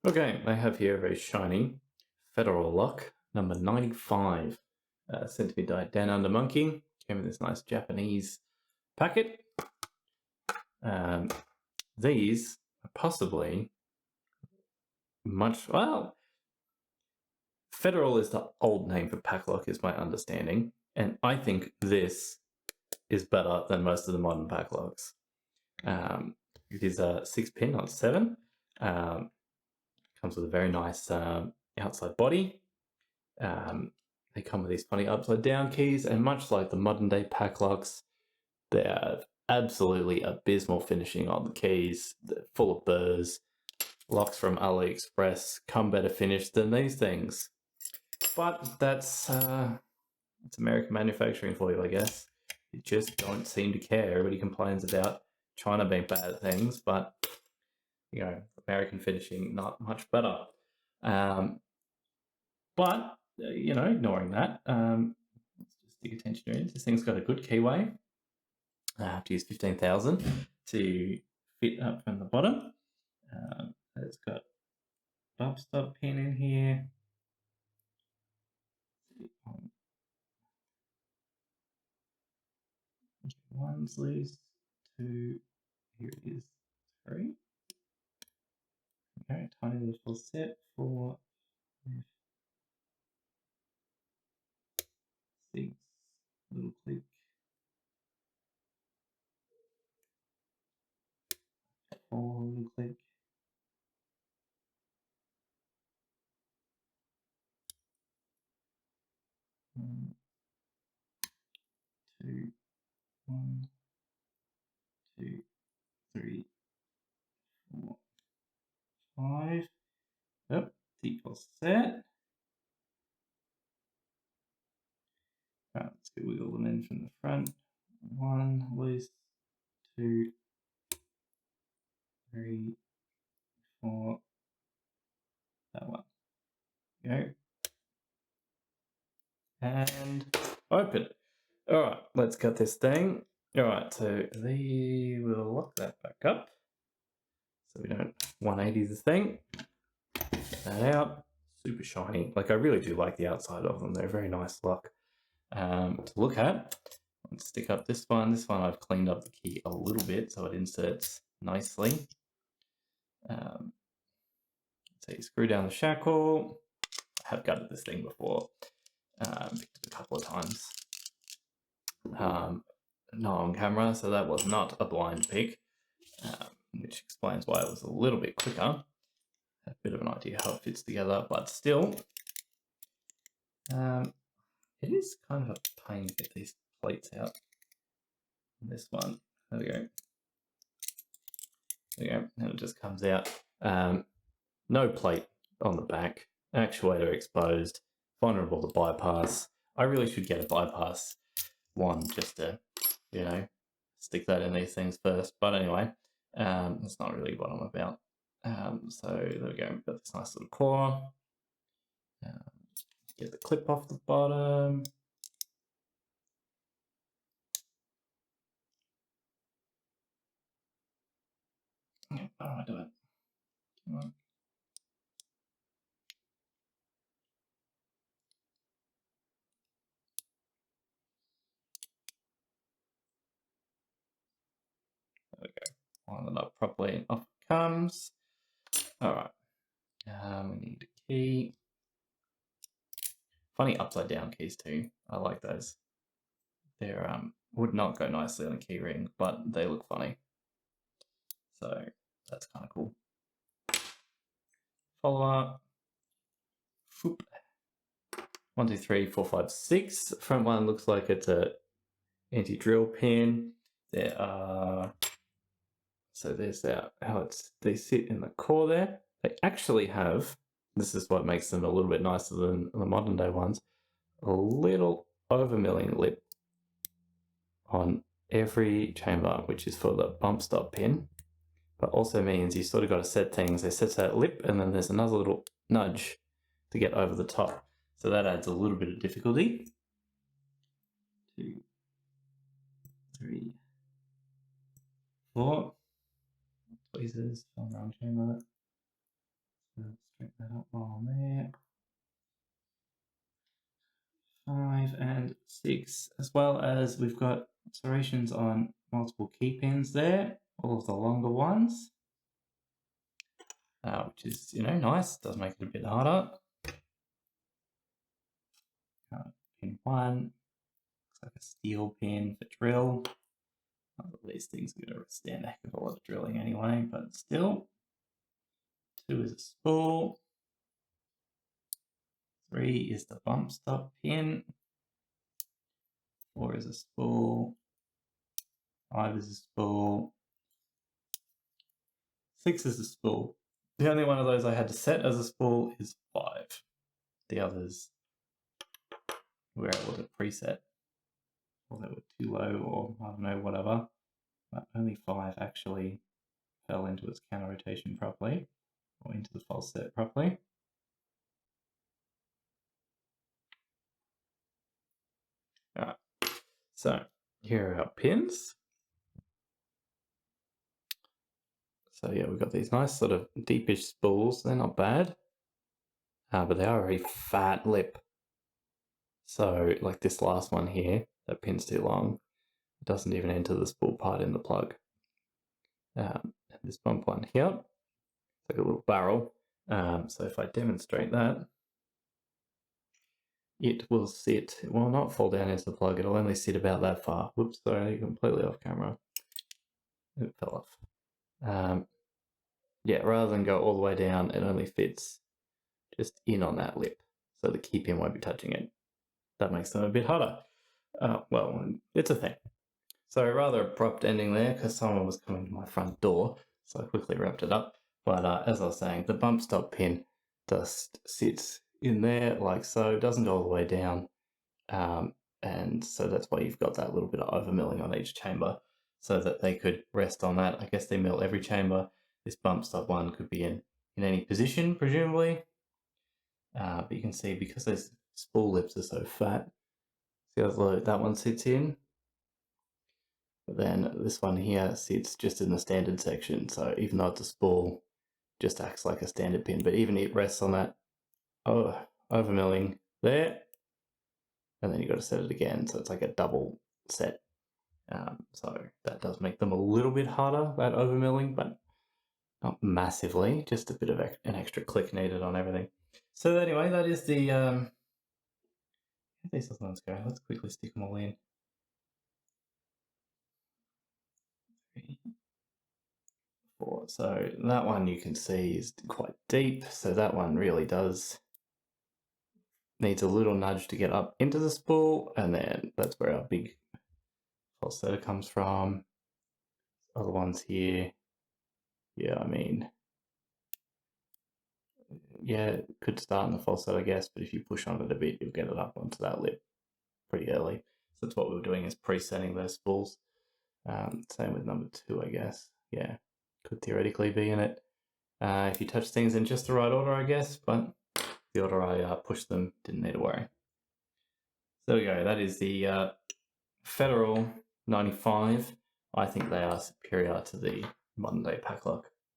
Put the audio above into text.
Okay, I have here a very shiny Federal Lock, number 95, sent to me by Downundermonkey. Came in this nice Japanese packet. These are possibly Federal is the old name for pack lock, is my understanding, and I think this is better than most of the modern pack locks. It is a 6-pin, not 7. Comes with a very nice outside body. They come with these funny upside down keys, and much like the modern day pack locks, they have absolutely abysmal finishing on the keys. They're full of burrs. Locks from AliExpress come better finished than these things. But that's American manufacturing for you, I guess. You just don't seem to care. Everybody complains about China being bad at things, but American finishing not much better. But ignoring that, let's just dig attention to it. This thing's got a good keyway. I have to use 15,000 to fit up from the bottom. It's got bump stop pin in here. One's loose, 2, here it is, 3. Okay, tiny little set, 4, 6, little click, 4, little click. 1, 2, 1, 2, 3, 4, 5. Yep, default set. Right, let's go wiggle them in from the front. 1 loose, 2, 3, 4. That one. Go. And open. Alright, let's cut this thing. Alright, so we'll lock that back up. So we don't 180 the thing. Get that out. Super shiny. Like, I really do like the outside of them. They're a very nice lock to look at. Let's stick up this one. This one I've cleaned up the key a little bit so it inserts nicely. So you screw down the shackle. I have gutted this thing before. Picked it a couple of times. Not on camera, so that was not a blind pick, which explains why it was a little bit quicker. A bit of an idea how it fits together, but still, it is kind of a pain to get these plates out. This one, there we go. There we go, and it just comes out. No plate on the back, actuator exposed, vulnerable to bypass. I really should get a bypass one just to, stick that in these things first. But anyway, that's not really what I'm about. So there we go. We've got this nice little core. Get the clip off the bottom. How do I do it? Come on. There we go. Line it up properly and off it comes. Alright. We need a key. Funny upside down keys too. I like those. They're would not go nicely on a key ring, but they look funny. So that's kind of cool. Follower. 1, 2, 3, 4, 5, 6. Front one looks like it's a anti-drill pin. There are, so there's how they sit in the core there. They actually have, this is what makes them a little bit nicer than the modern day ones, a little overmilling lip on every chamber, which is for the bump stop pin, but also means you sort of got to set things. They set that lip, and then there's another little nudge to get over the top. So that adds a little bit of difficulty. 2, 3, 4. Tweezers, wrong chamber. Straighten that up while I'm there. 5 and 6, as well as we've got serrations on multiple key pins there, all of the longer ones, which is, nice. Does make it a bit harder. Pin 1, looks like a steel pin for drill. These things are going to stand a heck of a lot of drilling anyway, but still. 2 is a spool. 3 is the bump stop pin. 4 is a spool. 5 is a spool. 6 is a spool. The only one of those I had to set as a spool is 5. The others were able to preset, or they were too low, or I don't know, whatever. But only 5 actually fell into its counter rotation properly, or into the false set properly. Alright, so here are our pins. So yeah, we've got these nice sort of deepish spools. They're not bad, but they are a very fat lip. So like this last one here, that pin's too long. It doesn't even enter the spool part in the plug. And this bump one here, it's like a little barrel. So if I demonstrate that, it will sit, it will not fall down into the plug. It'll only sit about that far. Whoops, sorry, completely off camera. It fell off. Yeah, rather than go all the way down, it only fits just in on that lip. So the key pin won't be touching it. That makes them a bit hotter. Well, it's a thing. So rather abrupt ending there because someone was coming to my front door, so I quickly wrapped it up. But as I was saying, the bump stop pin just sits in there like so, doesn't go all the way down. And so that's why you've got that little bit of overmilling on each chamber so that they could rest on that. I guess they mill every chamber. This bump stop one could be in any position, presumably. But you can see because those spool lips are so fat, see how low that one sits in? But then this one here sits just in the standard section. So even though it's a spool, just acts like a standard pin. But even it rests on that overmilling there. And then you've got to set it again. So it's like a double set. So that does make them a little bit harder, that overmilling, but not massively. Just a bit of an extra click needed on everything. So anyway, that is the... how these other ones go? Let's quickly stick them all in. 3, 4. So that one you can see is quite deep. So that one really needs a little nudge to get up into the spool, and then that's where our big falsetto comes from. Other ones here, yeah, I mean, yeah, it could start in the falsetto, I guess, but if you push on it a bit, you'll get it up onto that lip pretty early. So that's what we were doing, is pre-setting those spools. Same with number 2, I guess. Yeah, could theoretically be in it. If you touch things in just the right order, I guess, but the order I pushed them, didn't need to worry. So there we go. That is the Federal 95. I think they are superior to the modern day Packlock.